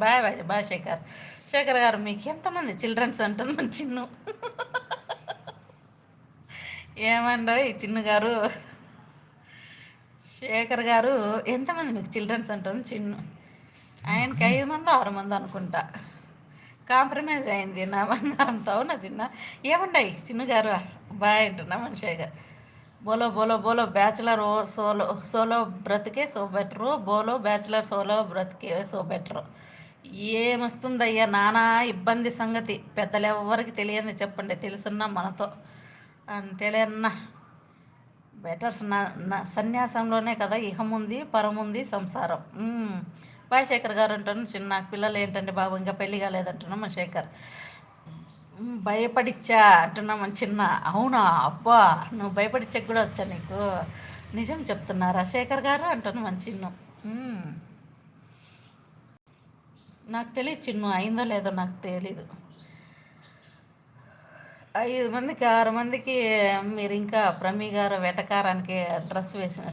Bye bye bye Shekhar. Shekhar గారు మీకు ఎంతమంది చిల్డ్రన్స్ అంటుంది మన చిన్ను. ఏమండో ఈ చిన్ను గారు. శేఖర్ గారు ఎంతమంది మీకు చిల్డ్రన్స్ అంటుంది చిన్ను. ఆయనకి 5 మంది 6 మంది అనుకుంటా. కాంప్రమైజ్ అయింది నా బంగారంతో నా చిన్న. ఏముండయి చిన్ను గారు బాయ్ అంటున్నా మనిషి గారు. బోలో బోలో బోలో బ్యాచులర్ ఓ సోలో సోలో బ్రతికే సో బెటరు. బోలో బ్యాచులర్ సోలో బ్రతికే సో బెటరు. ఏమొస్తుందయ్యా నానా ఇబ్బంది సంగతి. పెద్దలు ఎవరికి తెలియని చెప్పండి, తెలుసున్నా మనతో అంతేలే అన్న. బెటర్ సన్యాసంలోనే కదా ఇహముంది పరముంది సంసారం. బాయ్ శేఖర్ గారు అంటాను. చిన్న పిల్లలు ఏంటంటే బాబు ఇంకా పెళ్ళి కాలేదంటున్నాం మా శేఖర్. భయపడిచ్చా అంటున్నాం మన చిన్న. అవునా అబ్బా, నువ్వు భయపడిచ్చకు కూడా వచ్చా నీకు. నిజం చెప్తున్నారా శేఖర్ గారు అంటాను మన చిన్న. నాకు తెలియదు చిన్ను, అయిందో లేదో నాకు తెలీదు. 5 మందికి 6 మందికి మీరు ఇంకా ప్రమీ గారు వెటకారానికి డ్రెస్ వేసిన